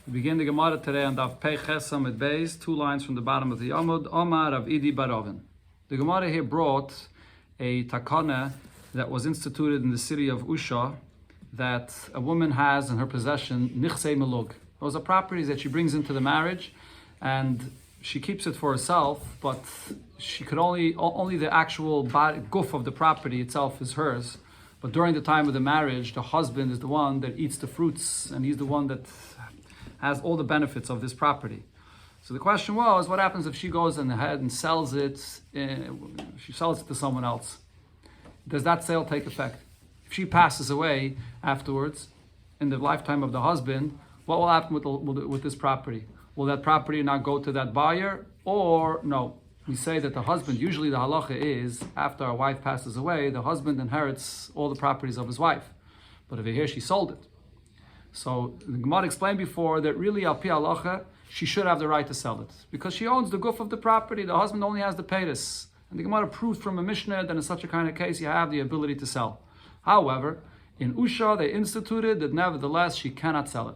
We begin the Gemara today on Daf Pei Chesam at Beis, 2 lines from the bottom of the Yamud, Omar of Idi Barovin. The Gemara here brought a takana that was instituted in the city of Usha that a woman has in her possession nichsei melug. Those are properties that she brings into the marriage and she keeps it for herself, but she could only the actual guf of the property itself is hers. But during the time of the marriage, the husband is the one that eats the fruits and he's the one that has all the benefits of this property. So the question was, what happens if she goes ahead and sells it, she sells it to someone else? Does that sale take effect? If she passes away afterwards, in the lifetime of the husband, what will happen with this property? Will that property now go to that buyer, or no? We say that the husband, usually the halacha is, after our wife passes away, the husband inherits all the properties of his wife. But over here, she sold it. So the Gemara explained before that really, al pi halacha, she should have the right to sell it. Because she owns the guf of the property, the husband only has the peiros. And the Gemara proved from a Mishnah that in such a kind of case, you have the ability to sell. However, in Usha, they instituted that nevertheless, she cannot sell it.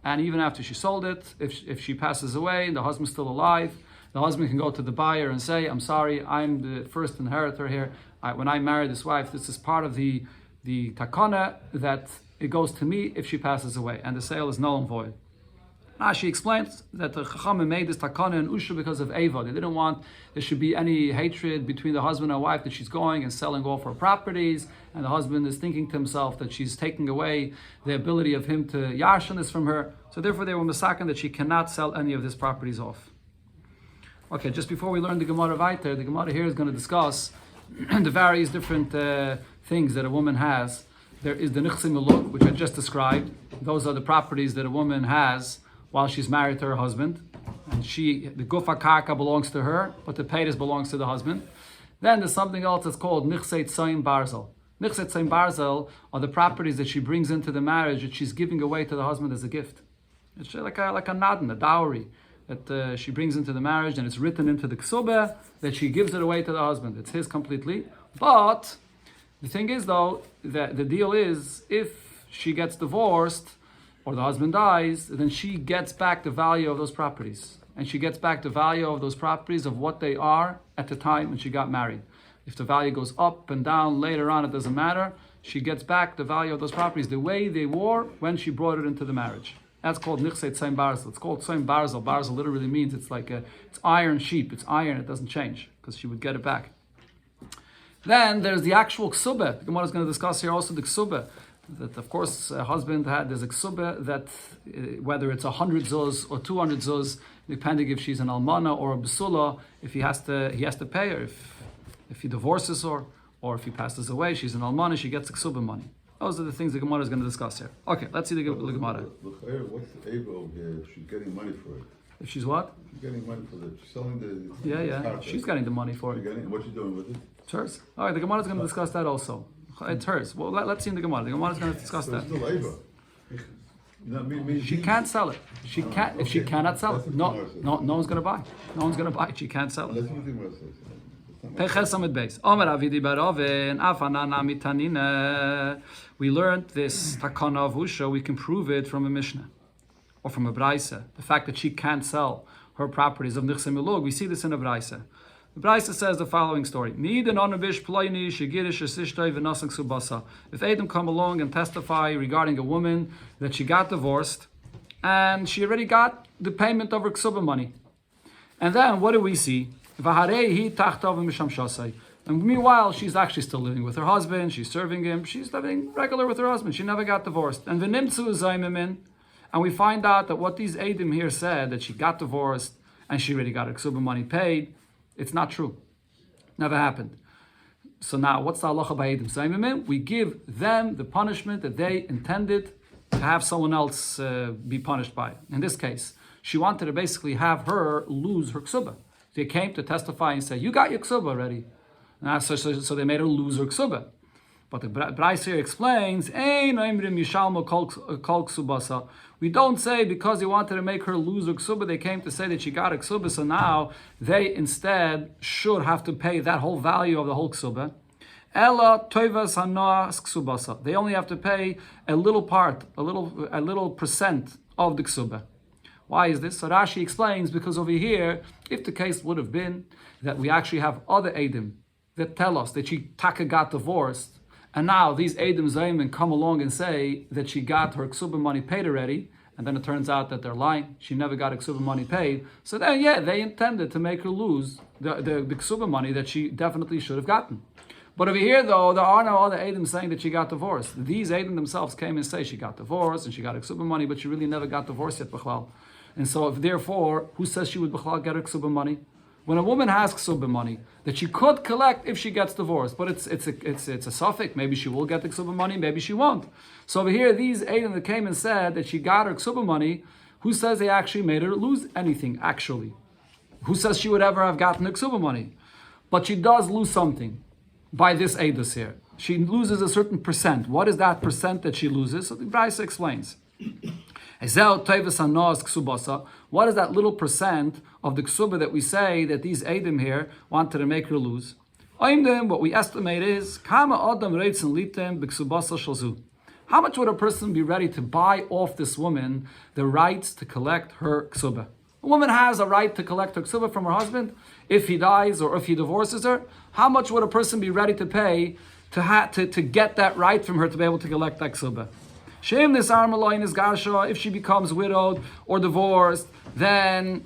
And even after she sold it, if she passes away and the husband's still alive, the husband can go to the buyer and say, I'm sorry, I'm the first inheritor here. When I married this wife, this is part of the takana that it goes to me if she passes away, and the sale is null and void. Now she explains that the Chachamim made this takana in Usha because of Eva. They didn't want there should be any hatred between the husband and wife, that she's going and selling all of her properties, and the husband is thinking to himself that she's taking away the ability of him to yarshan this from her. So therefore they were masakin that she cannot sell any of these properties off. Okay, just before we learn the Gemara Vayter, the Gemara here is going to discuss the various different things that a woman has. There is the nichsei melug, which I just described. Those are the properties that a woman has while she's married to her husband. And the gufa karka belongs to her, but the peiros belongs to the husband. Then there's something else that's called nichsei tzoyin barzel. Nichsei tzoyin barzel are the properties that she brings into the marriage that she's giving away to the husband as a gift. It's like a nadan, a dowry, that she brings into the marriage, and it's written into the ksubah that she gives it away to the husband. It's his completely. But the thing is, though, that the deal is, if she gets divorced or the husband dies, then she gets back the value of those properties. And she gets back the value of those properties of what they are at the time when she got married. If the value goes up and down later on, it doesn't matter. She gets back the value of those properties the way they were when she brought it into the marriage. That's called nichsei tzoyin barzel. It's called tzoyin barzel. Barzel literally means it's iron sheep. It's iron. It doesn't change because she would get it back. Then there's the actual ksubah. The Gemara is going to discuss here also the ksubah. That of course a husband there's a ksubah that whether it's 100 zuz or 200 zuz, depending if she's an almana or a besula, if he has to pay her. If he divorces her or if he passes away, she's an almana, she gets the ksubah money. Those are the things the Gemara is going to discuss here. Okay, let's see the Gemara. What's the Ava over here? She's getting money for it. If she's what? She's getting money for it. She's selling the... Yeah. She's getting the money for it. What's she doing with it? It's hers. All right, the Gemara is going to discuss that also. It's hers. Well, let's see in the Gemara. The Gemara is going to discuss that. It's still Ava. She can't sell it. She can't. If she cannot sell it, no one's going to buy. No one's going to buy it. She can't sell it. We learned this takana of Usha. We can prove it from a Mishnah or from a Braisa. The fact that she can't sell her properties of nichsei melug, we see this in a Braisa. The Braisa says the following story: if Adam come along and testify regarding a woman that she got divorced and she already got the payment of her ksubah money, and then what do we see? And meanwhile, she's actually still living with her husband, she's serving him, she's living regular with her husband, she never got divorced. And we find out that what these Eidim here said, that she got divorced and she already got her ksubah money paid, it's not true. Never happened. So now, what's the halacha by Eidim Zaymimim? We give them the punishment that they intended to have someone else be punished by. In this case, she wanted to basically have her lose her ksubah. They came to testify and say, you got your ksubah already. So they made her lose her ksubah. But the Brais here explains, we don't say because they wanted to make her lose her ksubah, they came to say that she got a ksubah, so now they instead should have to pay that whole value of the whole ksubah. They only have to pay a little part, a little percent of the ksubah. Why is this? So Rashi explains, because over here, if the case would have been that we actually have other Eidim that tell us that she taka got divorced, and now these Eidim Zayman come along and say that she got her ksuba money paid already, and then it turns out that they're lying, she never got a ksuba money paid, so then they intended to make her lose the ksuba money that she definitely should have gotten. But over here, though, there are no other Eidim saying that she got divorced. These Eidim themselves came and say she got divorced and she got a ksuba money, but she really never got divorced yet, b'chlal. And so, therefore, who says she would b'chlal get her ksuba money? When a woman has ksuba money that she could collect if she gets divorced, but it's a suffix. Maybe she will get the ksuba money, maybe she won't. So over here, these Eidim that came and said that she got her ksuba money, who says they actually made her lose anything? Actually, who says she would ever have gotten the ksuba money? But she does lose something by this Eidus here. She loses a certain percent. What is that percent that she loses? So the Brisa explains. What is that little percent of the ksuba that we say that these Eidim here wanted to make her lose? What we estimate is how much would a person be ready to buy off this woman the rights to collect her ksuba? A woman has a right to collect her ksuba from her husband if he dies or if he divorces her. How much would a person be ready to pay to get that right from her to be able to collect that ksuba? If she becomes widowed or divorced, then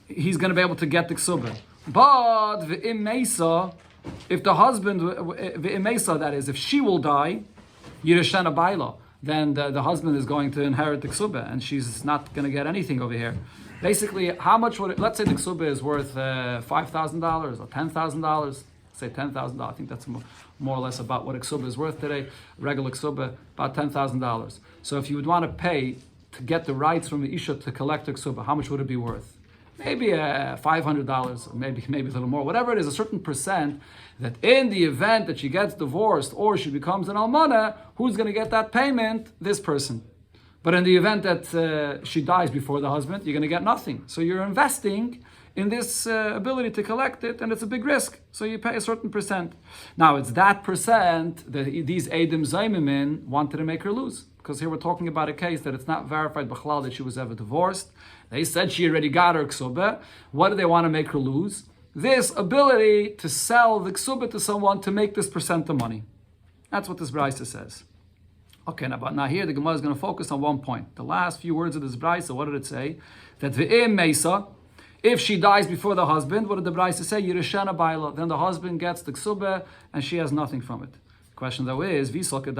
he's going to be able to get the ksuba. But if the husband, that is, if she will die, Yirashana Baila, then the husband is going to inherit the ksuba, and she's not going to get anything over here. Basically, how much would it, let's say the ksuba is worth $5,000 or $10,000. Say $10,000. I think that's more or less about what a ksuba is worth today. Regular ksuba, about $10,000. So if you would want to pay to get the rights from the isha to collect the ksuba, how much would it be worth? Maybe $500, or maybe a little more. Whatever it is, a certain percent. That in the event that she gets divorced or she becomes an almana, who's going to get that payment? This person. But in the event that she dies before the husband, you're going to get nothing. So you're investing in this ability to collect it, and it's a big risk. So you pay a certain percent. Now, it's that percent that these Eidim Zaymimin wanted to make her lose. Because here we're talking about a case that it's not verified b'chlal that she was ever divorced. They said she already got her ksuba. What do they want to make her lose? This ability to sell the ksuba to someone to make this percent of money. That's what this brisa says. Okay, now here the Gemara is going to focus on one point. The last few words of this brisa, what did it say? That ve'im meisa, if she dies before the husband, what did the brisa say? Yirashana baila. Then the husband gets the ksuba and she has nothing from it. The question though is, if you're going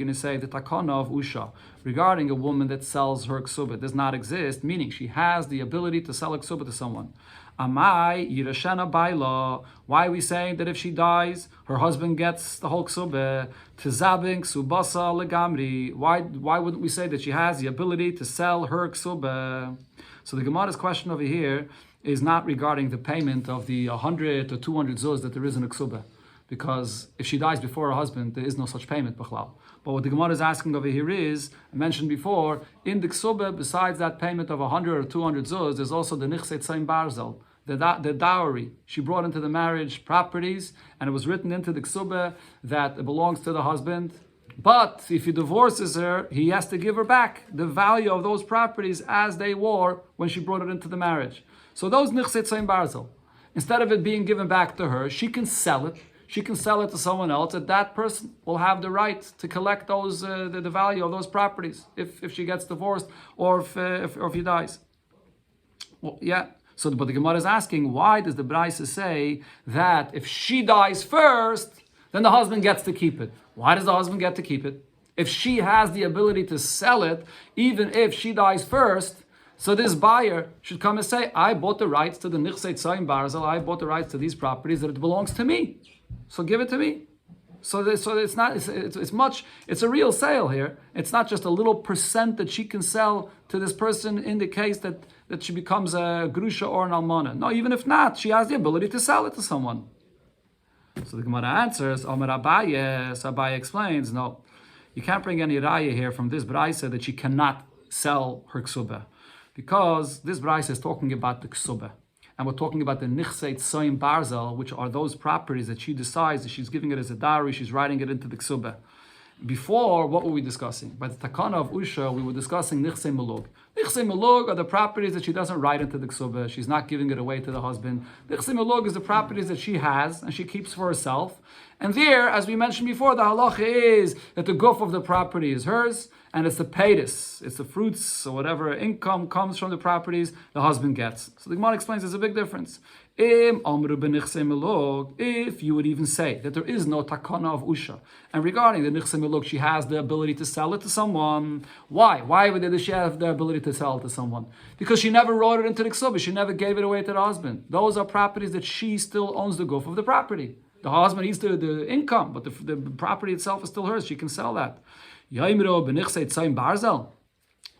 to say the takana of usha regarding a woman that sells her ksuba does not exist, meaning she has the ability to sell a ksuba to someone. Amai yirashana baila. Why are we saying that if she dies, her husband gets the whole ksuba? Tizabing subasa legamri. Why wouldn't we say that she has the ability to sell her ksuba? So the Gemara's question over here is not regarding the payment of the 100 or 200 zuz that there is in a ksuba. Because if she dies before her husband, there is no such payment, b'chlal. But what the Gemara is asking over here is, I mentioned before, in the ksuba, besides that payment of 100 or 200 zuz, there's also the nichset tzayim barzel, the dowry. She brought into the marriage properties, and it was written into the ksuba that it belongs to the husband. But if he divorces her, he has to give her back the value of those properties as they were when she brought it into the marriage. So those nichset tzayim barzel, instead of it being given back to her, she can sell it. She can sell it to someone else, and that person will have the right to collect those the value of those properties if she gets divorced or if he dies. Well, yeah. So, but the Gemara is asking, why does the Brisa say that if she dies first, then the husband gets to keep it? Why does the husband get to keep it? If she has the ability to sell it, even if she dies first, so this buyer should come and say, I bought the rights to the nichset tzayim barzel, I bought the rights to these properties, that it belongs to me. So give it to me. So it's not. It's a real sale here. It's not just a little percent that she can sell to this person in the case that she becomes a grusha or an almana. No, even if not, she has the ability to sell it to someone. So the Gemara answers, Omer Abaye. So Abaye explains, no, you can't bring any raya here from this brisa that she cannot sell her ksuba, because this brisa is talking about the ksuba. And we're talking about the nichset tzayim barzel, which are those properties that she decides that she's giving it as a dowry, she's writing it into the ksuba. Before, what were we discussing? By the takana of Usha, we were discussing nichse melug. Nichse melug are the properties that she doesn't write into the ksubah. She's not giving it away to the husband. Nichse melug is the properties that she has and she keeps for herself. And there, as we mentioned before, the halacha is that the guf of the property is hers, and it's the paytis, it's the fruits or whatever income comes from the properties the husband gets. So the Gemara explains there's a big difference. If you would even say that there is no takana of usha, and regarding the nichse melug, she has the ability to sell it to someone. Why? Why would she have the ability to sell it to someone? Because she never wrote it into the ksubah. She never gave it away to the husband. Those are properties that she still owns the guf of the property. The husband needs the income, but the property itself is still hers. She can sell that.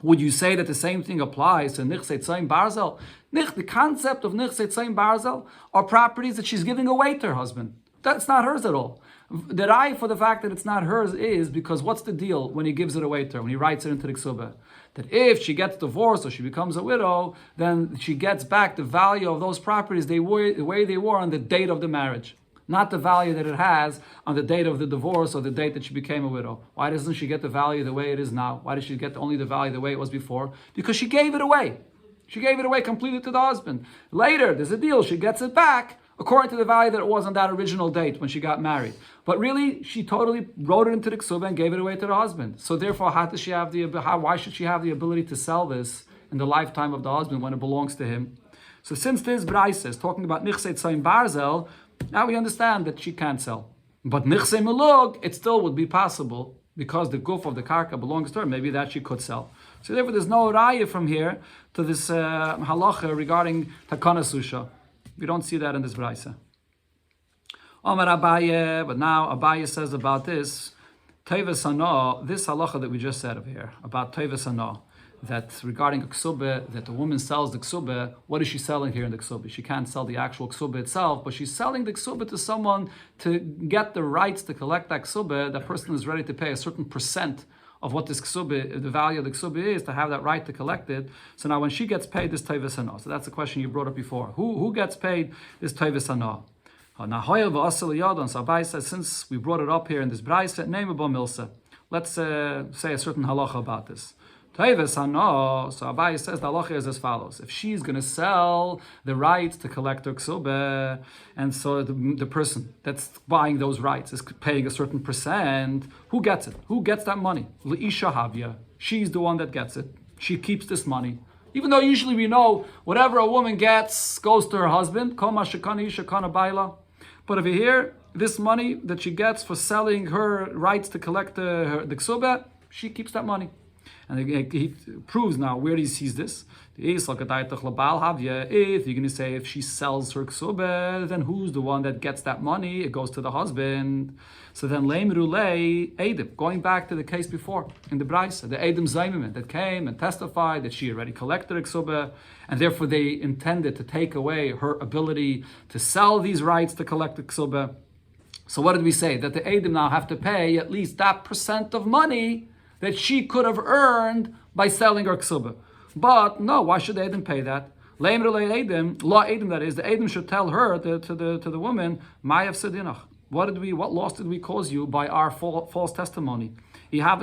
Would you say that the same thing applies to nichse tzayim barzel? The concept of nichse tzayim barzel are properties that she's giving away to her husband. That's not hers at all. The rai for the fact that it's not hers is because what's the deal when he gives it away to her, when he writes it into the ksubah? That if she gets divorced or she becomes a widow, then she gets back the value of those properties the way they were on the date of the marriage. Not the value that it has on the date of the divorce or the date that she became a widow. Why doesn't she get the value the way it is now? Why does she get only the value the way it was before? Because she gave it away. She gave it away completely to the husband. Later, there's a deal. She gets it back according to the value that it was on that original date when she got married. But really, she totally wrote it into the ksubah and gave it away to the husband. So therefore, why should she have the ability to sell this in the lifetime of the husband when it belongs to him? So since this Braisa is talking about nichse tzayim barzel, now we understand that she can't sell. But nichse melug, it still would be possible because the guf of the karka belongs to her. Maybe that she could sell. So therefore, there's no raya from here to this halacha regarding takana susha. We don't see that in this brayse. Omar Abaye, but now Abaye says about this teves hana, this halacha that we just said over here about teves hana, that regarding a ksubah, that the woman sells the ksubah. What is she selling here in the ksubah? She can't sell the actual ksubah itself, but she's selling the ksubah to someone to get the rights to collect that ksubah. That person is ready to pay a certain percent of what this ksubah, the value of the ksubah is, to have that right to collect it. So now when she gets paid this teves hana, so that's the question you brought up before. Who gets paid this teves hana? Now Abai says, since we brought it up here in this brayse, name about milsa. Let's say a certain halacha about this. Teves hana. So Abai says the halacha is as follows: if she's going to sell the rights to collect her ksubah, and so the person that's buying those rights is paying a certain percent, who gets it? Who gets that money? Leisha havya. She's the one that gets it. She keeps this money. Even though usually we know whatever a woman gets goes to her husband. Kol shekana isha kana baila. But over here, this money that she gets for selling her rights to collect the ksubah, she keeps that money. And he proves now where he sees this. If you're going to say if she sells her ksubah, then who's the one that gets that money? It goes to the husband. So then leimrulei edim, going back to the case before in the brayse, the edim zaymim that came and testified that she already collected her ksubah, and therefore they intended to take away her ability to sell these rights to collect the ksubah. So what did we say? That the edim now have to pay at least that percent of money that she could have earned by selling her ksubah. But no, why should the edim pay that? Law edim, that is, the edim should tell her to the woman, Mayav sedinach. What loss did we cause you by our false testimony? Even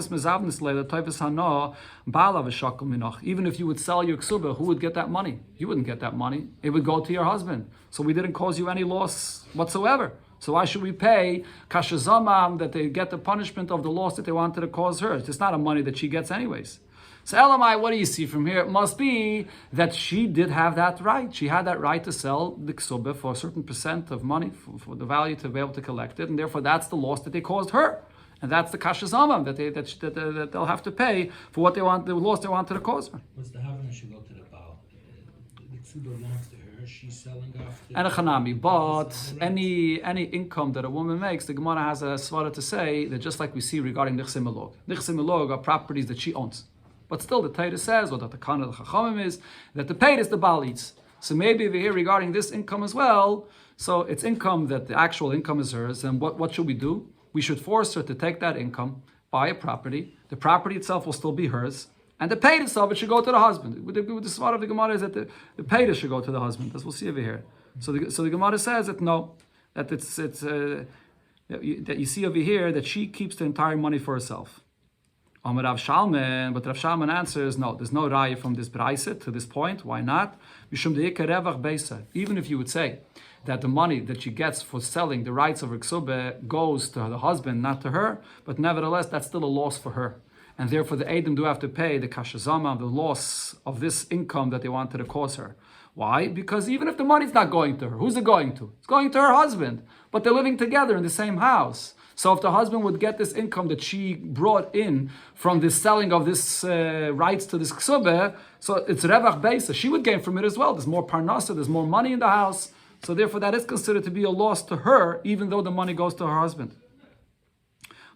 if you would sell your ksubah, who would get that money? You wouldn't get that money. It would go to your husband. So we didn't cause you any loss whatsoever. So why should we pay kashazamam that they get the punishment of the loss that they wanted to cause her? It's not a money that she gets anyways. So Elamai, what do you see from here? It must be that she did have that right. She had that right to sell the ksubah for a certain percent of money, for the value to be able to collect it, and therefore that's the loss that they caused her. And that's the kashazamam that they'll have to pay for what they want, the loss they wanted to cause her. What's the havana should go to the Baal? The ksubah belongs to her. She's selling off the... And a chanami, but any income that a woman makes, the Gemara has a svara to say that just like we see regarding nichse melug. Nichse melug are properties that she owns. But still the Torah says, or that the Kana of the Chachamim is, that the paytis the Baal eats. So maybe over here regarding this income as well, so it's income that the actual income is hers, and what should we do? We should force her to take that income, buy a property, the property itself will still be hers, and the paytis of it should go to the husband. With the svara of the Gemara is that the paytis should go to the husband, as we'll see over here. So the Gemara says that no, that it's that you see over here that she keeps the entire money for herself. But Rav Shalman answers, no, there's no raya from this brayse to this point. Why not? Even if you would say that the money that she gets for selling the rights of her ksubah goes to the husband, not to her, but nevertheless, that's still a loss for her. And therefore, the Edom do have to pay the kashazama, the loss of this income that they wanted to cause her. Why? Because even if the money's not going to her, who's it going to? It's going to her husband. But they're living together in the same house. So if the husband would get this income that she brought in from this selling of this rights to this ksubah, so it's revach beisa. She would gain from it as well. There's more parnasa, there's more money in the house. So therefore, that is considered to be a loss to her, even though the money goes to her husband.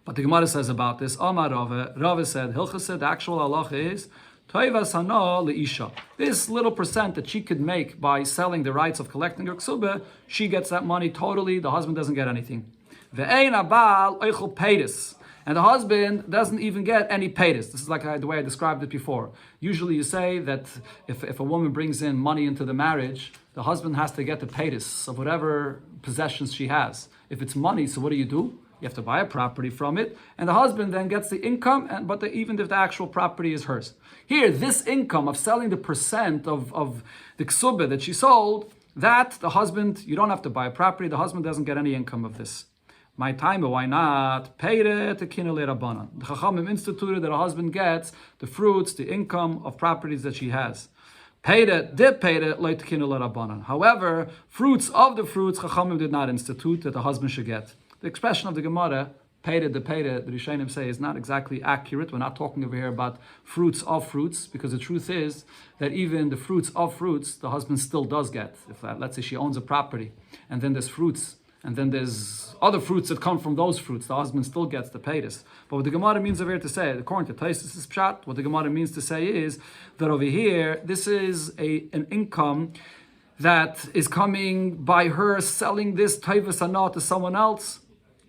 But the Gemara says about this, Amar Rava said, Hilchah said, the actual halacha is, Toivas hana leisha. This little percent that she could make by selling the rights of collecting her ksubah, she gets that money totally, the husband doesn't get anything. Ve'ein abal oichel peiris. And the husband doesn't even get any peiris. This is like the way I described it before. Usually you say that if a woman brings in money into the marriage, the husband has to get the peiris of whatever possessions she has. If it's money, so what do? You have to buy a property from it, and the husband then gets the income, even if the actual property is hers. Here, this income of selling the percent of the ksubah that she sold, that the husband, you don't have to buy a property, the husband doesn't get any income of this. My time, why not? Peire tekina le'rabbanan. The Chachamim instituted that a husband gets the fruits, the income of properties that she has. Peire de peire lo tekina le'rabbanan. However, fruits of the fruits, Chachamim did not institute that the husband should get. The expression of the Gemara, peire de peire, the Rishonim say, is not exactly accurate. We're not talking over here about fruits of fruits, because the truth is that even the fruits of fruits, the husband still does get. If let's say she owns a property, and then there's fruits, and then there's other fruits that come from those fruits, the husband still gets the peiris. But what the Gemara means over here to say, according to Taisus' pshat, what the Gemara means to say is that over here, this is an income that is coming by her selling this taivas hana to someone else.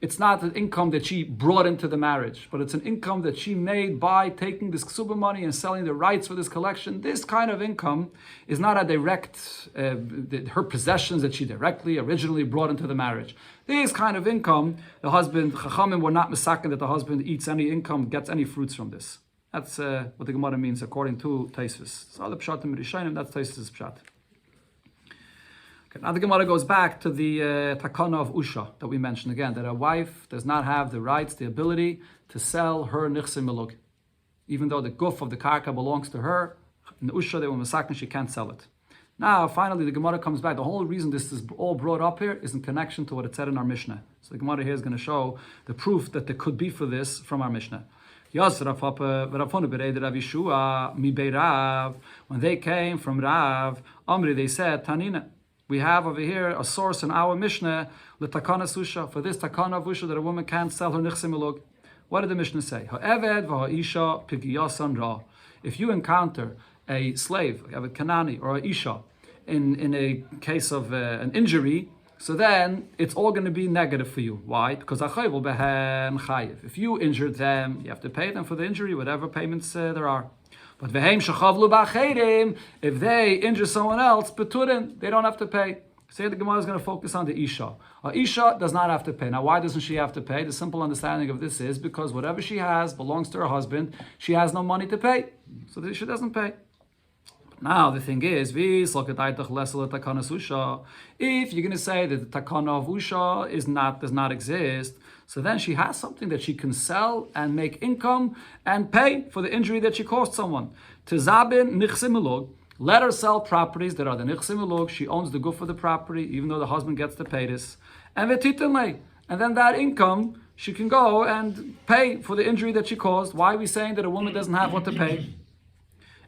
It's not an income that she brought into the marriage, but it's an income that she made by taking this ksubah money and selling the rights for this collection. This kind of income is not a direct, her possessions that she originally brought into the marriage. This kind of income, the husband, Chachamim were not misaken that the husband eats any income, gets any fruits from this. That's what the Gemara means according to Taisus. So the pshat in Rishonim, that's Taisus' pshat. Now the Gemara goes back to the takana of Usha that we mentioned again, that a wife does not have the rights, the ability to sell her nichse milug. Even though the guf of the karka belongs to her, in the Usha they were masakin, she can't sell it. Now finally the Gemara comes back. The whole reason this is all brought up here is in connection to what it said in our Mishnah. So the Gemara here is going to show the proof that there could be for this from our Mishnah. When they came from Rav, Amri, they said, Tanina, we have over here a source in our Mishnah, l'takana susha, for this takana of Usha that a woman can't sell her nichse milug. What did the Mishnah say? Ha'eved v'ha'isha pigiyasan ra. If you encounter a slave, a kanani or a isha, in a case of an injury, so then it's all going to be negative for you. Why? Because achayv behen chayiv. If you injured them, you have to pay them for the injury, whatever payments there are. But if they injure someone else, beturin, they don't have to pay. Say the Gemara is going to focus on the Isha. Isha does not have to pay. Now, why doesn't she have to pay? The simple understanding of this is because whatever she has belongs to her husband. She has no money to pay, so she doesn't pay. Now, the thing is, if you're going to say that the takana of Usha does not exist, so then she has something that she can sell and make income and pay for the injury that she caused someone. Tezabin nichse milug, let her sell properties that are the nichse milug. She owns the guf of the property, even though the husband gets to pay this. And v'titanle, and then that income she can go and pay for the injury that she caused. Why are we saying that a woman doesn't have what to pay?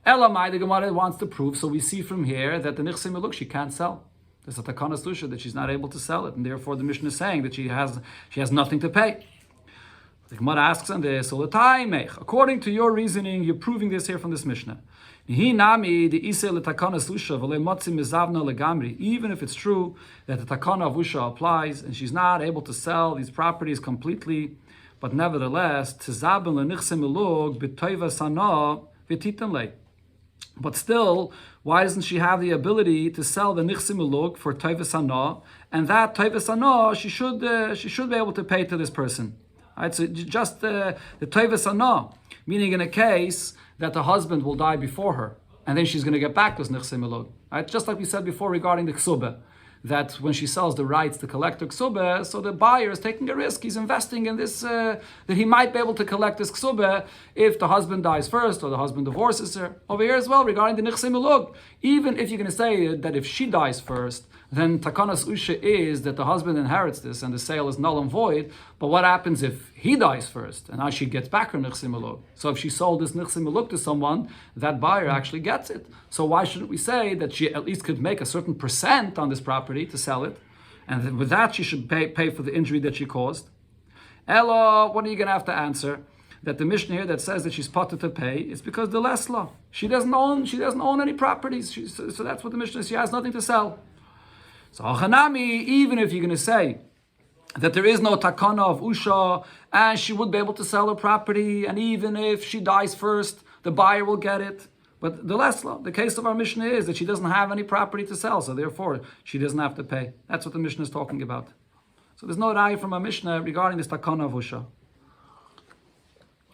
Elamai, the Gemara wants to prove, so we see from here that the nichse milug she can't sell. There's a takana susha that she's not able to sell it, and therefore the Mishnah is saying that she has nothing to pay. The Gemara asks on this, according to your reasoning, you're proving this here from this Mishnah. Even if it's true that the takana of Usha applies, and she's not able to sell these properties completely, but nevertheless, But still, why doesn't she have the ability to sell the nichsim ulug for toivus hana? And that toivus hana, she should be able to pay to this person. Right? So just the toivus hana, meaning in a case that the husband will die before her, and then she's going to get back those nichsim ulug. Right? Just like we said before regarding the ksubah, that when she sells the rights to collect the ksubah, so the buyer is taking a risk. He's investing in this, that he might be able to collect this ksubah if the husband dies first or the husband divorces her. Over here as well, regarding the nichsim ulug, even if you're going to say that if she dies first, then takanas usha is that the husband inherits this and the sale is null and void. But what happens if he dies first and now she gets back her nichsim ulug? So if she sold this nichsim ulug to someone, that buyer actually gets it. So why shouldn't we say that she at least could make a certain percent on this property to sell it, and with that she should pay for the injury that she caused? Ella, what are you going to have to answer? That the Mishnah here that says that she's potter to pay is because the less law. She doesn't own any properties. So that's what the Mishnah is. She has nothing to sell. So Hanami, even if you're going to say that there is no takana of Usha and she would be able to sell her property, and even if she dies first, the buyer will get it. But the less law, the case of our Mishnah is that she doesn't have any property to sell, so therefore she doesn't have to pay. That's what the Mishnah is talking about. So there's no raya from our Mishnah regarding this takana of Usha.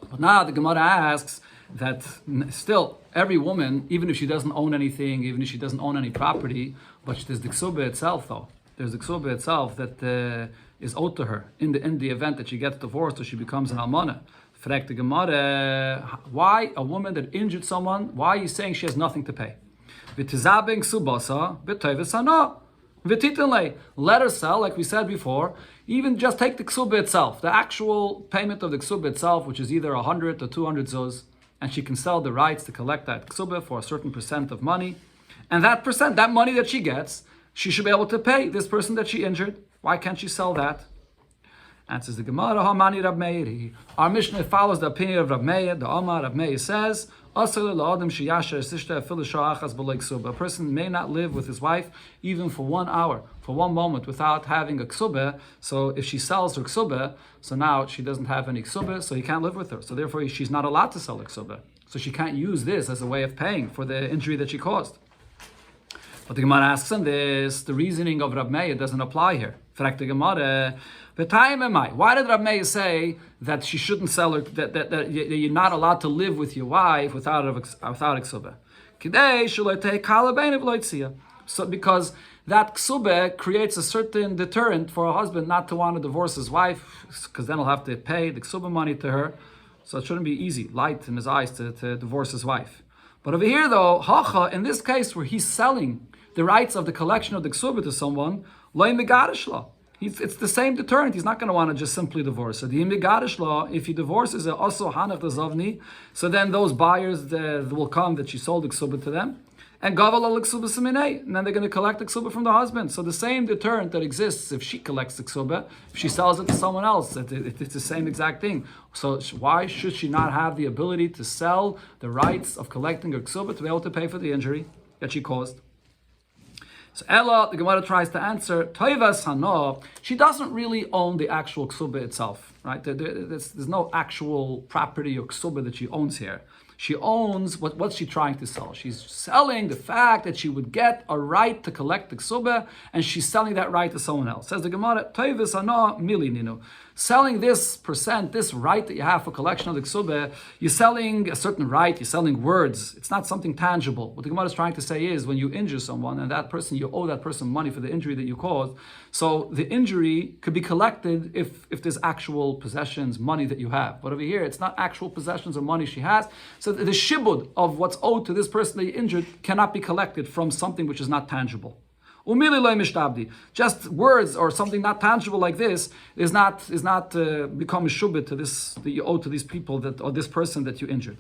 But now the Gemara asks that still every woman, even if she doesn't own anything, even if she doesn't own any property, but there's the ksubah itself though. There's the ksubah itself that is owed to her in the event that she gets divorced or she becomes an almana. Frag the Gemara, why a woman that injured someone, why are you saying she has nothing to pay? V'tizabing subasa v'toivus hana. Let her sell, like we said before, even just take the ksubah itself, the actual payment of the ksubah itself, which is either 100 or 200 zuz, and she can sell the rights to collect that ksubah for a certain percent of money. And that percent, that money that she gets, she should be able to pay this person that she injured. Why can't she sell that? Answers the Gemara, Hamani Rab Meiri. Our Mishnah follows the opinion of Rab Meir. The Omar Rab Meir says, a person may not live with his wife even for 1 hour, for 1 moment, without having a ksubah. So if she sells her ksubah, so now she doesn't have any ksubah, so he can't live with her. So therefore she's not allowed to sell her ksubah. So she can't use this as a way of paying for the injury that she caused. But the Gemara asks on this, the reasoning of Rab Meir doesn't apply here. Frag the Gemara, why did Rab Meir say that she shouldn't sell her, that you're not allowed to live with your wife without a ksubah? So because that ksubah creates a certain deterrent for a husband not to want to divorce his wife, because then he'll have to pay the ksubah money to her. So it shouldn't be easy, light in his eyes to divorce his wife. But over here though, hacha, in this case where he's selling the rights of the collection of the ksubah to someone, loy megarish law. It's the same deterrent. He's not going to want to just simply divorce. So the imigadish law, if he divorces it, also hanach the zavni, so then those buyers will come that she sold the ksubah to them, and gaval al ksubah seminei, and then they're going to collect the ksubah from the husband. So the same deterrent that exists if she collects the ksubah, if she sells it to someone else, it's the same exact thing. So why should she not have the ability to sell the rights of collecting her ksubah to be able to pay for the injury that she caused? So Ella, the Gemara tries to answer, Toivas Hana, she doesn't really own the actual ksubah itself, right? There's no actual property or ksubah that she owns here. She owns, what's she trying to sell? She's selling the fact that she would get a right to collect the ksubah, and she's selling that right to someone else. Says the Gemara, Toivas Hana mili ninu. Selling this percent, this right that you have for collection of the ksubah, you're selling a certain right, you're selling words. It's not something tangible. What the Gemara is trying to say is when you injure someone and that person, you owe that person money for the injury that you caused. So the injury could be collected if there's actual possessions, money that you have. But over here, it's not actual possessions or money she has. So the shibud of what's owed to this person that you injured cannot be collected from something which is not tangible. Just words or something not tangible like this is not become a shubit to this that you owe to these people or this person that you injured.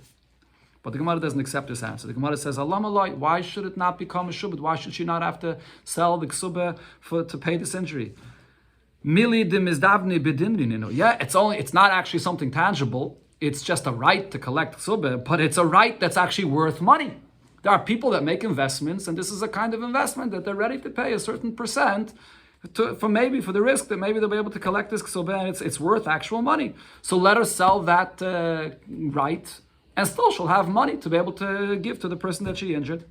But the Gemara doesn't accept this answer. The Gemara says, "Alamalai, why should it not become a shubit? Why should she not have to sell the ksubah to pay this injury?" Yeah, it's not actually something tangible. It's just a right to collect ksubah, but it's a right that's actually worth money. There are people that make investments, and this is a kind of investment that they're ready to pay a certain percent for the risk that maybe they'll be able to collect this ksubah, and it's worth actual money. So let her sell that right and still she'll have money to be able to give to the person that she injured.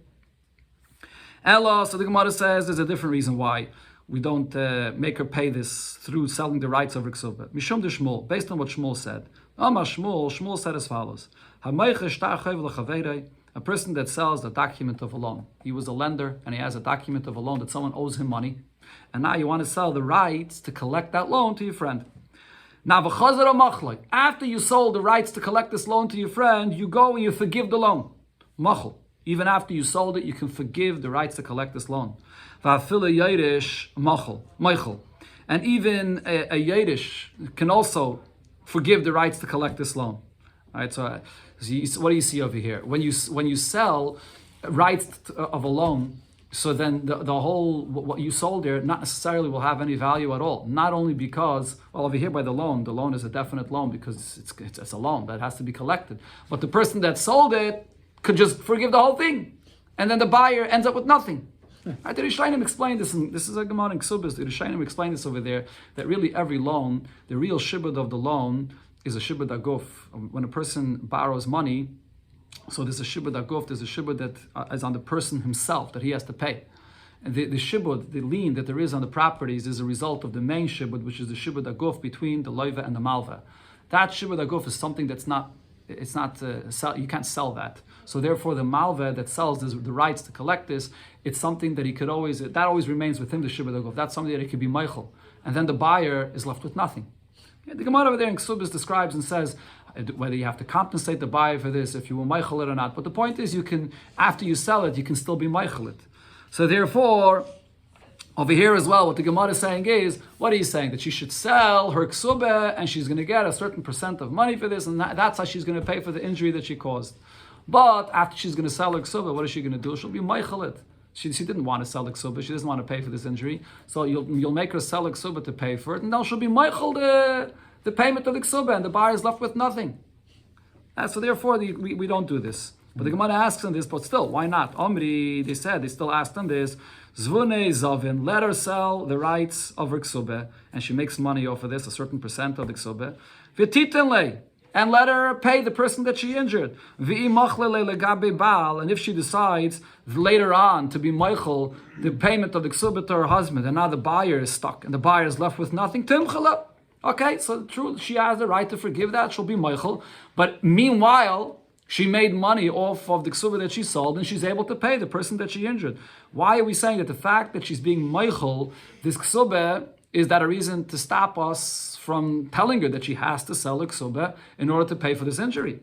Ella, so the Gemara says there's a different reason why we don't make her pay this through selling the rights of her ksuba. Mishum de Shmuel, based on what Shmuel said. Shmuel said as follows: a person that sells the document of a loan. He was a lender and he has a document of a loan that someone owes him money, and now you want to sell the rights to collect that loan to your friend. Now, after you sold the rights to collect this loan to your friend, you go and you forgive the loan. Machal. Even after you sold it, you can forgive the rights to collect this loan. And even a Yiddish can also forgive the rights to collect this loan. All right, so what do you see over here? When you sell rights of a loan, so then the whole, what you sold there, not necessarily will have any value at all. Not only because, well, over here by the loan is a definite loan because it's a loan that has to be collected. But the person that sold it could just forgive the whole thing, and then the buyer ends up with nothing. Right, the Rishonim explained this, and this is a Gemara in Ksubas. The Rishonim explained this over there, that really every loan, the real shibud of the loan is a shibud aguf. When a person borrows money, so there's a shibud aguf, there's a shibud that is on the person himself, that he has to pay. And the shibud, the lien that there is on the properties is a result of the main shibud, which is the shibud aguf between the loiva and the malva. That shibud aguf is something that's not, you can't sell that. So therefore the malva that sells the rights to collect this, it's something that he could always, that always remains with him, the shibud aguf. That's something that he could be meichel. And then the buyer is left with nothing. The Gemara over there in Ksubis describes and says whether you have to compensate the buyer for this, if you will meichel it or not. But the point is, you can, after you sell it, you can still be meichel it. So therefore, over here as well, what the Gemara is saying is, what are you saying? That she should sell her ksubah and she's going to get a certain percent of money for this, and that's how she's going to pay for the injury that she caused. But after she's going to sell her ksubah, what is she going to do? She'll be meichel it. She didn't want to sell the ksubah. She doesn't want to pay for this injury. So you'll make her sell the ksubah to pay for it, and then she'll be meichel the payment of the ksubah, and the buyer is left with nothing. So therefore, we don't do this. But the Gemara asks on this, but still, why not? Omri, they still asked on this, Zvune Zavin, let her sell the rights of her ksubah, and she makes money off of this, a certain percent of the ksubah. V'titenle, and let her pay the person that she injured. And if she decides later on to be meichel the payment of the ksubah to her husband, and now the buyer is stuck, and the buyer is left with nothing, timchala. Okay, so true, she has the right to forgive that, she'll be meichel. But meanwhile, she made money off of the ksubah that she sold, and she's able to pay the person that she injured. Why are we saying that the fact that she's being meichel this ksubah, is that a reason to stop us from telling her that she has to sell the ksubah in order to pay for this injury?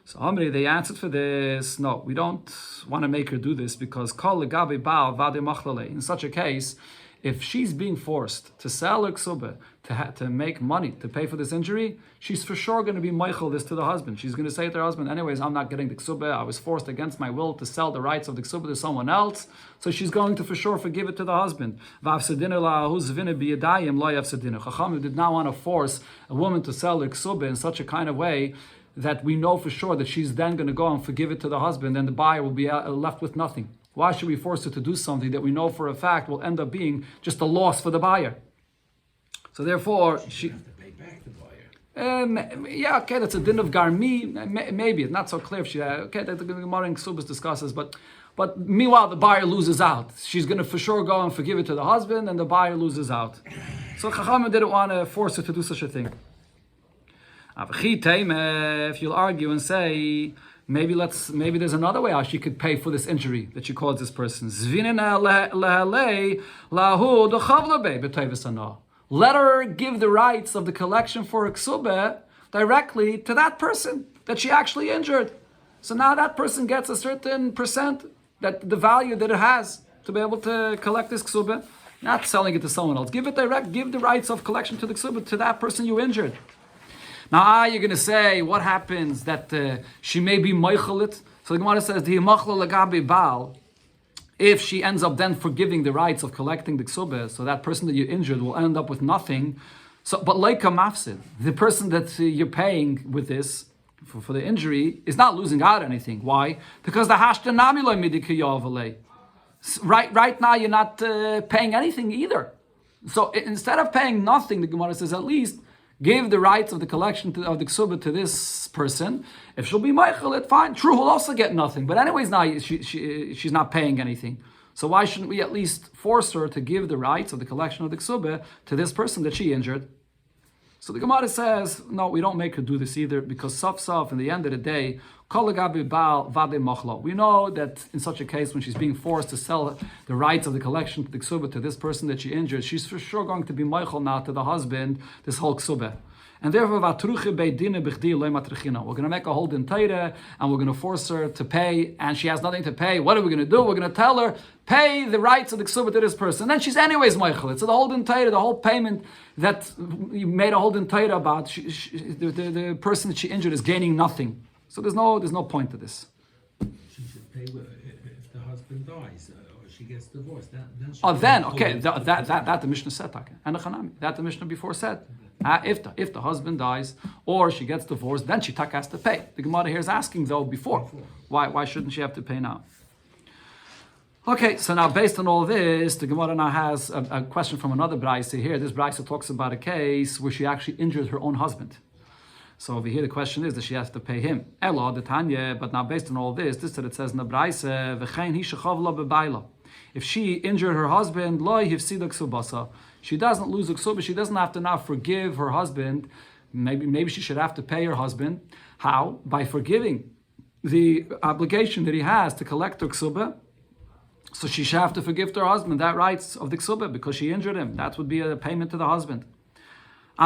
So Amri, they answered for this, no, we don't want to make her do this, because kol legabe baal vade machlale. In such a case, if she's being forced to sell her ksubah, to make money, to pay for this injury, she's for sure going to be meichel this to the husband. She's going to say to her husband, anyways, I'm not getting the ksubah. I was forced against my will to sell the rights of the ksubah to someone else. So she's going to for sure forgive it to the husband. Chachamim did not want to force a woman to sell her ksubah in such a kind of way that we know for sure that she's then going to go and forgive it to the husband, and the buyer will be left with nothing. Why should we force her to do something that we know for a fact will end up being just a loss for the buyer? So therefore, she have to pay back the buyer. Okay, that's a din of garmi. Maybe it's not so clear if she. Okay, the Gemara in Ksubas discusses, but meanwhile the buyer loses out. She's going to for sure go and forgive it to the husband, and the buyer loses out. So Chachamim didn't want to force her to do such a thing. If you'll argue and say, maybe there's another way how she could pay for this injury that she caused this person. Let her give the rights of the collection for a ksubah directly to that person that she actually injured. So now that person gets a certain percent, that the value that it has to be able to collect this ksubah, not selling it to someone else. Give the rights of collection to the ksubah to that person you injured. Now you're going to say, what happens that she may be meichelit? So the Gemara says, if she ends up then forgiving the rights of collecting the ksubah, so that person that you injured will end up with nothing. So, but like a mafsid, the person that you're paying with this for the injury is not losing out anything. Why? Because the hashtanami loy midikiyavale. Right now you're not paying anything either. So instead of paying nothing, the Gemara says, at least give the rights of the collection of the ksuba to this person. If she'll be Michael, it fine. True, he'll also get nothing. But anyways, now she's not paying anything. So why shouldn't we at least force her to give the rights of the collection of the ksuba to this person that she injured? So the Gemara says, no, we don't make her do this either, because in the end of the day, we know that in such a case, when she's being forced to sell the rights of the collection to the ksuba to this person that she injured, she's for sure going to be Michael now to the husband, this whole ksuba. And therefore, we're going to make a whole din Torah, and we're going to force her to pay, and she has nothing to pay. What are we going to do? We're going to tell her, pay the rights of the ksuba to this person. And then she's anyways Michael. So the whole din Torah, the whole payment that you made a whole din Torah about, the person that she injured is gaining nothing. So there's no point to this. She should pay if the husband dies or she gets divorced. That the Mishnah said, and the Chanami, that the Mishnah before said. If the husband dies or she gets divorced, then she has to pay. The Gemara here is asking though before. Why shouldn't she have to pay now? Okay, so now based on all this, the Gemara now has a question from another Braisa here. This Braisa talks about a case where she actually injured her own husband. So over here the question is that she has to pay him. Elo, the Tanya, but now based on all this is that it says in the Braisa, V'chein hi shechav lo bebayla. If she injured her husband, lo yifsida ksubasa. She doesn't lose the ksuba. She doesn't have to now forgive her husband. Maybe she should have to pay her husband. How? By forgiving the obligation that he has to collect her ksuba. So she should have to forgive to her husband that rights of the ksuba because she injured him. That would be a payment to the husband.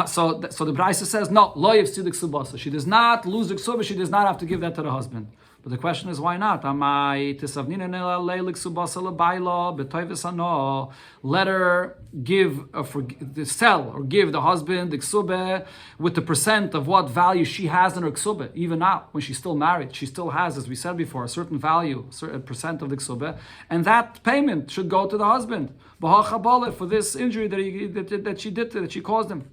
So the Braisa says, no, lo yifsida ksubasa. She does not lose the ksuba. She does not have to give that to the husband. But the question is, why not? Let her sell or give the husband the ksubah with the percent of what value she has in her ksubah. Even now, when she's still married, she still has, as we said before, a certain value, a certain percent of the ksubah, and that payment should go to the husband for this injury that she caused him.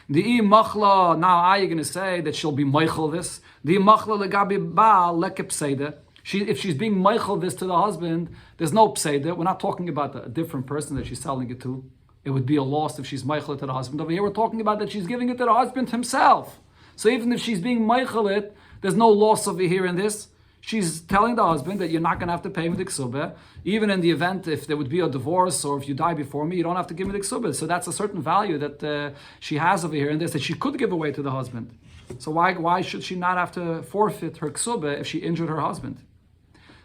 The machla, now are you going to say that she'll be meichel this? The machla legabi baal lekepseide. If she's being meichel this to the husband, there's no pseide. We're not talking about a different person that she's selling it to. It would be a loss if she's meichel it to the husband. Over here we're talking about that she's giving it to the husband himself. So even if she's being meichel it, there's no loss over here in this. She's telling the husband that you're not going to have to pay me the ksubah. Even in the event if there would be a divorce or if you die before me, you don't have to give me the ksubah. So that's a certain value that she has over here in this that she could give away to the husband. So why should she not have to forfeit her ksubah if she injured her husband?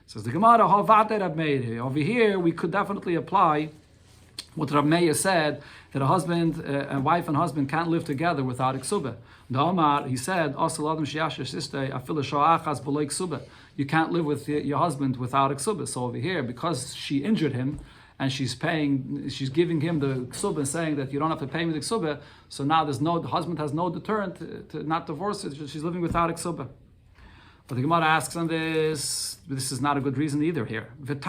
Says the Gemara, over here we could definitely apply what Rav Meir said, that a husband, a wife and husband can't live together without a ksubah. The Omar, he said, you can't live with your husband without a ksubah. So over here, because she injured him, and she's giving him the ksubah, saying that you don't have to pay me the ksubah, so now the husband has no deterrent to not divorce it. She's living without a ksubah. But the Gemara asks on this is not a good reason either here. What's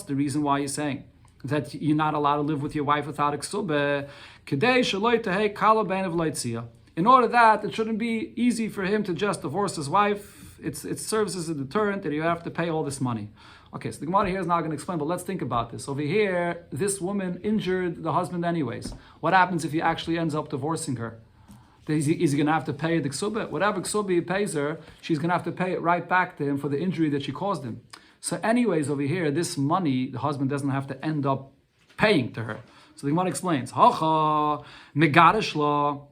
the reason why you're saying that you're not allowed to live with your wife without a ksubah? In order that it shouldn't be easy for him to just divorce his wife, it serves as a deterrent that you have to pay all this money. Okay, so the Gemara here is not going to explain, but let's think about this. Over here, this woman injured the husband anyways. What happens if he actually ends up divorcing her? Is he going to have to pay the ksubah? Whatever ksubah he pays her, she's going to have to pay it right back to him for the injury that she caused him. So anyways, over here, this money, the husband doesn't have to end up paying to her. So the Gemara explains, Hacha, megarish law.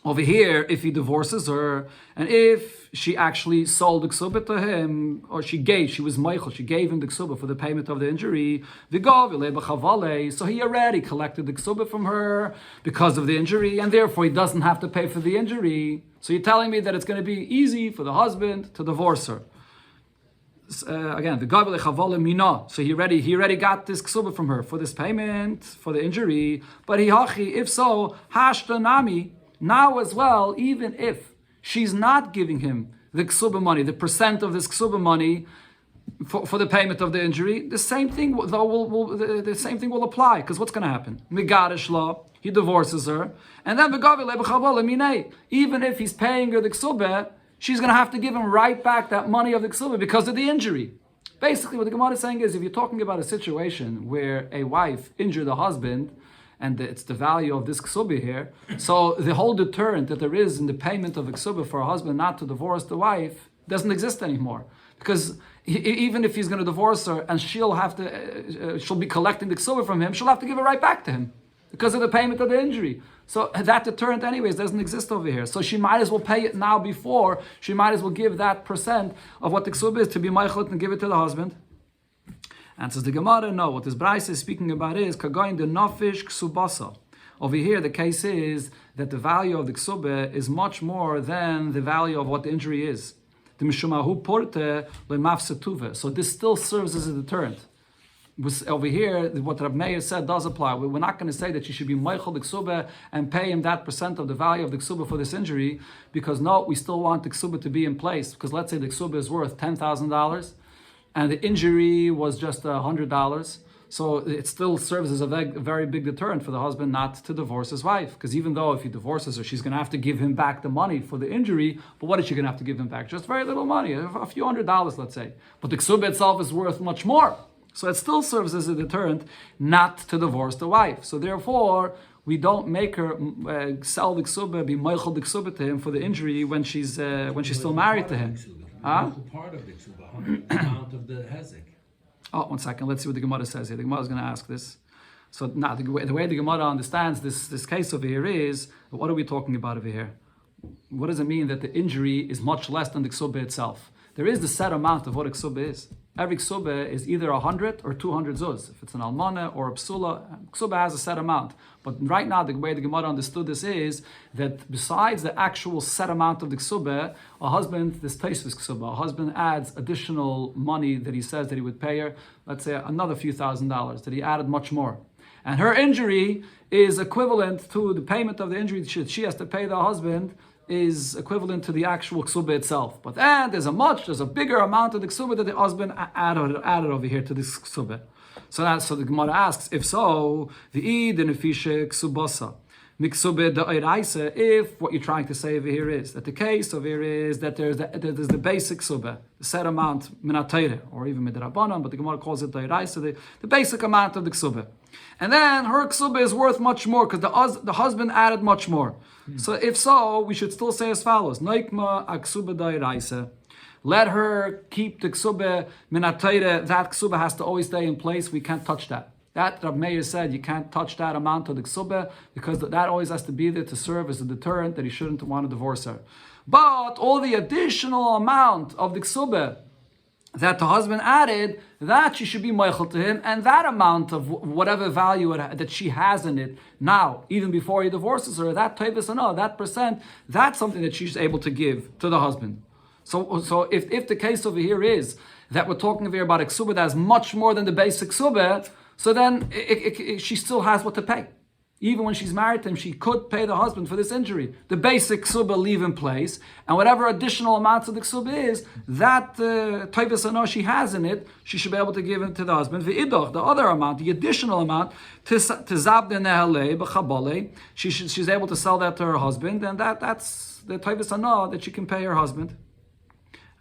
Over here, if he divorces her, and if she actually sold the ksubah to him, or she was meichel, she gave him the ksubah for the payment of the injury, so he already collected the ksubah from her because of the injury, and therefore he doesn't have to pay for the injury. So you're telling me that it's going to be easy for the husband to divorce her. Again, the gavile chavala mina. So he already got this ksubah from her for this payment for the injury. But if so, hashtanami. Now as well, even if she's not giving him the ksubah money, the percent of this ksubah money for the payment of the injury, the same thing the same thing will apply. Because what's going to happen? Megarish law, he divorces her, and then even if he's paying her the ksubah, she's going to have to give him right back that money of the ksubah because of the injury. Basically, what the Gemara is saying is, if you're talking about a situation where a wife injured a husband, and it's the value of this ksuba here. So the whole deterrent that there is in the payment of a ksuba for a husband not to divorce the wife doesn't exist anymore. Because even if he's going to divorce her and she'll be collecting the ksuba from him, she'll have to give it right back to him because of the payment of the injury. So that deterrent anyways doesn't exist over here. So she might as well pay it now before, she might as well give that percent of what the ksuba is to be meichlet and give it to the husband. And says the Gemara, no, what this Braisa is speaking about is kagoin de nofish ksubasa. Over here, the case is that the value of the ksuba is much more than the value of what the injury is. The mishumahu porte lemafsetuve. So this still serves as a deterrent. Over here, what Rav Meir said does apply. We're not going to say that you should be meichel the ksuba and pay him that percent of the value of the ksuba for this injury, because no, we still want the ksuba to be in place. Because let's say the ksuba is worth $10,000, and the injury was just $100. So it still serves as a very big deterrent for the husband not to divorce his wife. Because even though if he divorces her, she's going to have to give him back the money for the injury. But what is she going to have to give him back? Just very little money, a few $100, let's say. But the ksuba itself is worth much more. So it still serves as a deterrent not to divorce the wife. So therefore, we don't make her sell the ksuba, be meichel the ksuba to him for the injury when she's still married to him. Huh? Part of the ksuba, the amount of the hezek. Oh, 1 second. Let's see what the Gemara says here. The Gemara is going to ask this. So now, the way the Gemara understands this case over here is, what are we talking about over here? What does it mean that the injury is much less than the ksuba itself? There is the set amount of what a ksuba is. Every ksuba is either 100 or 200 zuz. If it's an almana or a psula, ksuba has a set amount. But right now, the way the Gemara understood this is that besides the actual set amount of the ksuba, a husband, this taisvis ksuba, a husband adds additional money that he says that he would pay her, let's say another few $1,000s, that he added much more. And her injury is equivalent to the payment of the injury that she has to pay the husband, is equivalent to the actual ksuba itself. But then there's a bigger amount of the ksuba that the husband added over here to this ksuba. So the Gemara asks, if so, the nefishe ksubasa. If what you're trying to say over here is that the case over here is that there's the basic ksuba, the set amount minatayre, or even midrabanan, but the Gemara calls it da'iraisa, the basic amount of the ksuba. And then her ksuba is worth much more because the husband added much more. So if so, we should still say as follows: Noikma aksuba da'iraisa. Let her keep the ksuba minatayre. That ksuba has to always stay in place. We can't touch that. That Rav Meir said you can't touch that amount of the ksuba because that always has to be there to serve as a deterrent that he shouldn't want to divorce her. But all the additional amount of the ksuba that the husband added, that she should be meichel to him, and that amount of whatever value that she has in it now, even before he divorces her, that tevis anah, that percent, that's something that she's able to give to the husband. So if the case over here is that we're talking over here about a ksuba that has much more than the basic ksuba, so then she still has what to pay. Even when she's married to him, she could pay the husband for this injury. The basic ksuba leave in place, and whatever additional amounts of the ksuba is, that tevis anah she has in it, she should be able to give it to the husband. V'idoch, the other amount, the additional amount, tizabde nehalei b'chabale, she's able to sell that to her husband, and that's the tevis anah that she can pay her husband.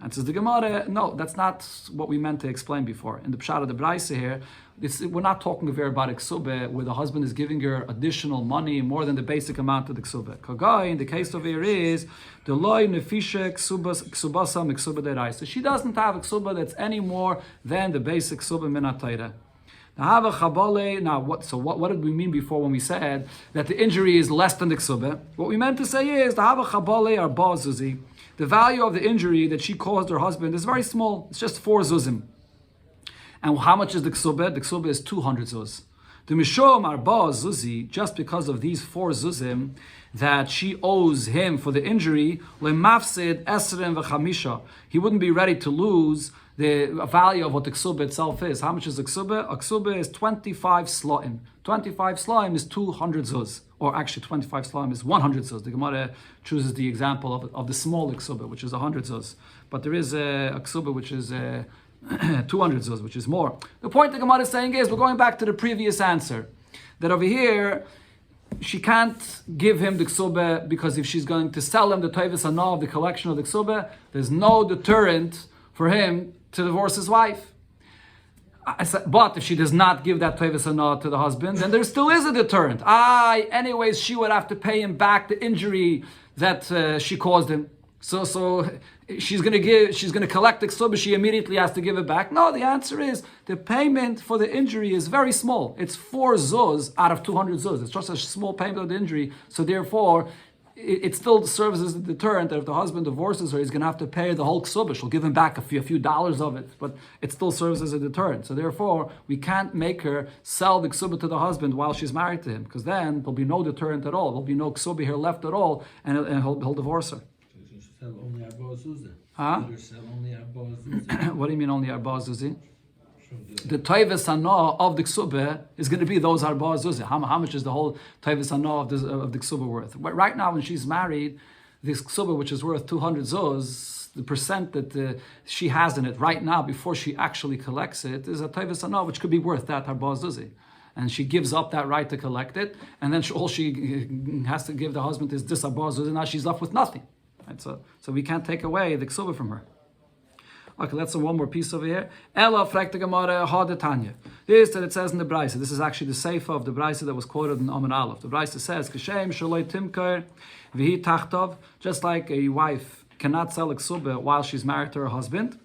And says the Gemara, no, that's not what we meant to explain before. In the Pshat of the Braisa here, we're not talking about a ksuba where the husband is giving her additional money more than the basic amount of the ksuba. Kagai, in the case of here is the loy nefishe ksubasa miksuba deraisa. She doesn't have a ksuba that's any more than the basic ksuba minatayra. Now, what did we mean before when we said that the injury is less than the ksuba? What we meant to say is the hava chabale arba zuzi. The value of the injury that she caused her husband is very small. It's just 4 zuzim. And how much is the ksuba? The ksuba is 200 zuz. The mishom arba zuzi, just because of these 4 zuzim that she owes him for the injury, lemafsid esrim v'chamisha. He wouldn't be ready to lose the value of what the ksuba itself is. How much is the ksuba? A ksuba is 25 sla'im. 25 sla'im is 200 zuz. Or actually 25 sla'im is 100 zuz. The Gemara chooses the example of the small ksuba, which is 100 zuz. But there is a ksuba which is 200 zuz, which is more. The point the Gemara is saying is, we're going back to the previous answer. That over here, she can't give him the ksuba because if she's going to sell him the tevis anah of the collection of the ksuba, there's no deterrent for him to divorce his wife. I said, but if she does not give that tevis hana to the husband, then there still is a deterrent. Anyways, she would have to pay him back the injury that she caused him. So she's going to collect the ksuba, she immediately has to give it back. No, the answer is the payment for the injury is very small. It's 4 zuz out of 200 zuz. It's just a small payment of the injury. So therefore, it still serves as a deterrent that if the husband divorces her, he's going to have to pay the whole ksuba. She'll give him back a few dollars of it, but it still serves as a deterrent. So therefore, we can't make her sell the ksuba to the husband while she's married to him, because then there'll be no deterrent at all. There'll be no ksuba here left at all, and he'll divorce her. Only Abba Zuzah. Huh? Only Abba Zuzah. What do you mean only Arba Zuzi? The Toives Hana of the Ksubah is going to be those Arba Zuzi. How much is the whole Toives Hana of the Ksubah worth? Right now, when she's married, this Ksubah, which is worth 200 zuz, the percent that she has in it right now, before she actually collects it, is a Toives Hana, which could be worth that Arba Zuzi. And she gives up that right to collect it, and then all she has to give the husband is this Arba Zuzi, now she's left with nothing. Right? So we can't take away the ksuba from her. Okay, let's do one more piece over here. Ella frekta Gemara hadetanya. This that it says in the Brisa. This is actually the seifa of the Brisa that was quoted in Amen Aleph. The Brisa says, "Kashem shaloi timker v'hi tachtov." Just like a wife cannot sell a ksuba while she's married to her husband,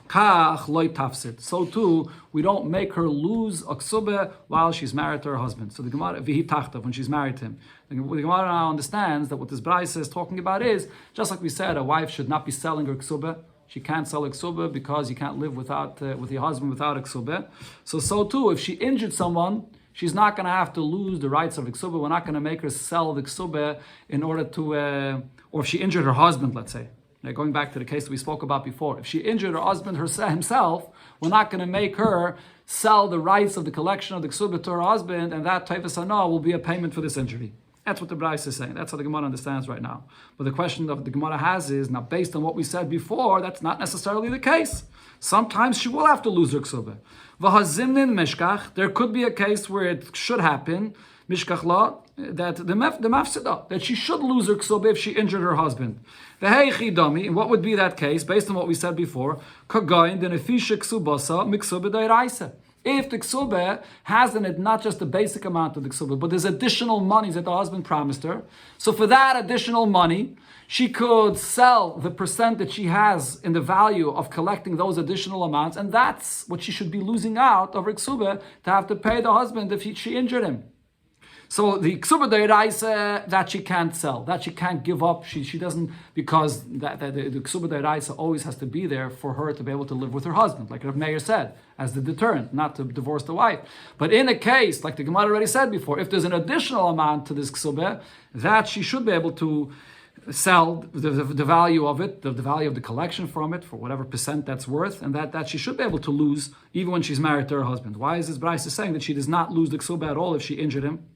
kach loy tafsid. So too, we don't make her lose a ksuba while she's married to her husband. So the Gemara v'hi tachtov, when she's married to him. The Gemara now understands that what this Brisa is talking about is, just like we said, a wife should not be selling her ksuba. She can't sell a ksuba because you can't live with your husband without a ksuba. So too, if she injured someone, she's not going to have to lose the rights of the ksuba. We're not going to make her sell the ksuba in order to, or if she injured her husband, let's say. Now, going back to the case that we spoke about before, if she injured her husband himself, we're not going to make her sell the rights of the collection of the ksuba to her husband, and that tevis hana will be a payment for this injury. That's what the Brisa is saying. That's how the Gemara understands right now. But the question that the Gemara has is, now based on what we said before, that's not necessarily the case. Sometimes she will have to lose her ksuba. V'hazimnin mishkach, there could be a case where it should happen, mishkach la, that the mafsida, that she should lose her ksuba if she injured her husband. V'heichi dami, and what would be that case, based on what we said before, kagayin denefisha ksubasa miksuba dairaisa. If the ksuba has in it not just the basic amount of the ksuba, but there's additional money that the husband promised her, so for that additional money, she could sell the percent that she has in the value of collecting those additional amounts, and that's what she should be losing out of her ksuba to have to pay the husband if she injured him. So the ksuba deiraisa that she can't sell, that she can't give up, she doesn't, because the ksuba deiraisa always has to be there for her to be able to live with her husband, like Rav Meir said, as the deterrent, not to divorce the wife. But in a case, like the Gemara already said before, if there's an additional amount to this ksuba, that she should be able to sell the value of it, the value of the collection from it, for whatever percent that's worth, and that she should be able to lose even when she's married to her husband. Why is this Brisa saying that she does not lose the ksuba at all if she injured him?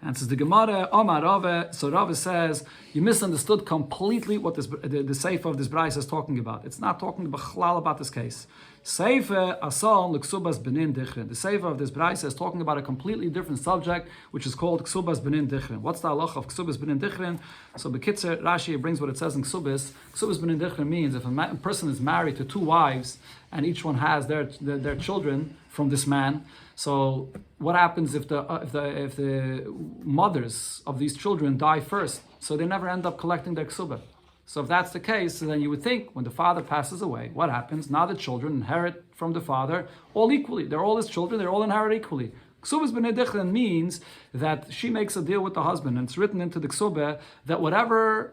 And says the Gemara, Omar Rava, so Rava says, you misunderstood completely what the seifa of this Brisa is talking about. It's not talking about this case. Seifa asal l'ksubas benin dichrin. The seifa of this Brisa is talking about a completely different subject, which is called ksubas benin dichrin. What's the halacha of ksubas benin dichrin? So Bekitzer, Rashi brings what it says in ksubas. Ksubas benin dichrin means if a person is married to 2 wives, and each one has their children from this man. So what happens if the mothers of these children die first? So they never end up collecting their ksuba. So if that's the case, then you would think when the father passes away, what happens? Now the children inherit from the father all equally. They're all his children, they're all inherit equally. Ksubas b'nei dichrin means that she makes a deal with the husband, and it's written into the ksuba that whatever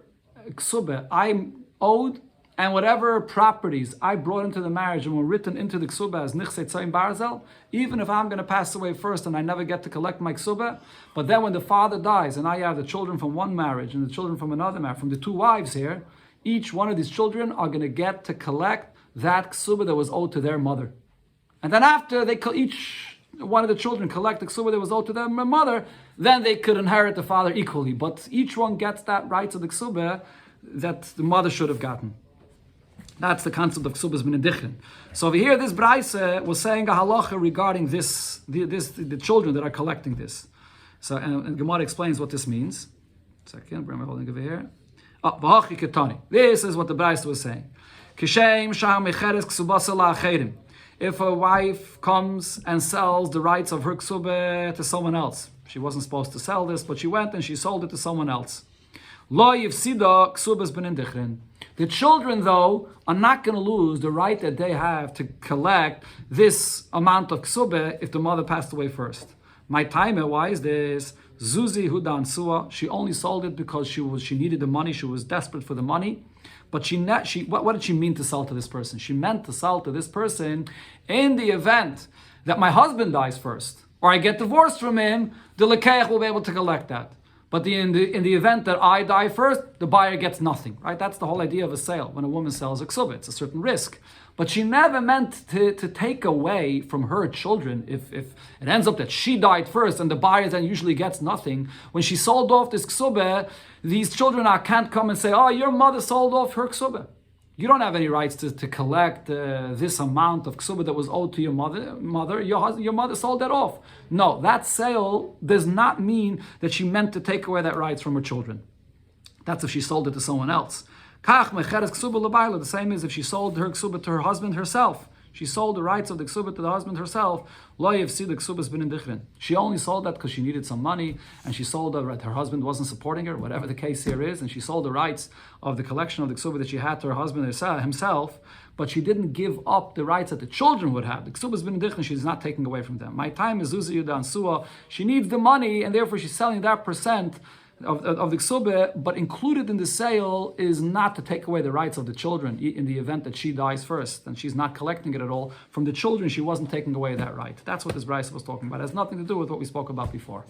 ksuba I'm owed, and whatever properties I brought into the marriage and were written into the ksuba as nichsei tzayin barzel, even if I'm going to pass away first and I never get to collect my ksuba, but then when the father dies and I have the children from one marriage and the children from another marriage, from the 2 wives here, each one of these children are going to get to collect that ksuba that was owed to their mother. And then after each one of the children collect the ksuba that was owed to their mother, then they could inherit the father equally. But each one gets that right to the ksuba that the mother should have gotten. That's the concept of ksubas b'nei dichrin. So over here, this Brisa was saying a halacha regarding the children that are collecting this. So and Gemara explains what this means. Second, bring my holding over here. V'hachi ketani. This is what the Brisa was saying. Kishem shah mecheres ksubasa la'acherim. if a wife comes and sells the rights of her ksubah to someone else. She wasn't supposed to sell this, but she went and she sold it to someone else. Lo yifsida ksubas benin dichrin. The children, though, are not going to lose the right that they have to collect this amount of ksubah if the mother passed away first. My timer, why is this? Zuzi hudan suah. She only sold it because she needed the money. She was desperate for the money. But what did she mean to sell to this person? She meant to sell to this person in the event that my husband dies first, or I get divorced from him. The lekeich will be able to collect that. But in the event that I die first, the buyer gets nothing, right? That's the whole idea of a sale. When a woman sells a ksubah, it's a certain risk. But she never meant to take away from her children. If it ends up that she died first and the buyer then usually gets nothing, when she sold off this ksubah, these children can't come and say, oh, your mother sold off her ksubah. You don't have any rights to collect this amount of ksubah that was owed to your mother. Your mother sold that off. No, that sale does not mean that she meant to take away that rights from her children. That's if she sold it to someone else. The same as if she sold her ksubah to her husband herself. She sold the rights of the ksubah to the husband herself. She only sold that because she needed some money, and she sold the right. Her husband wasn't supporting her, whatever the case here is, and she sold the rights of the collection of the ksubah that she had to her husband himself, but she didn't give up the rights that the children would have. The ksubah is b'nedichrin, she's not taking away from them. My time is zuzi yudan suah. She needs the money, and therefore she's selling that percent of the ksubah, but included in the sale is not to take away the rights of the children in the event that she dies first, and she's not collecting it at all from the children. She wasn't taking away that right. That's what this brayso was talking about. It has nothing to do with what we spoke about before.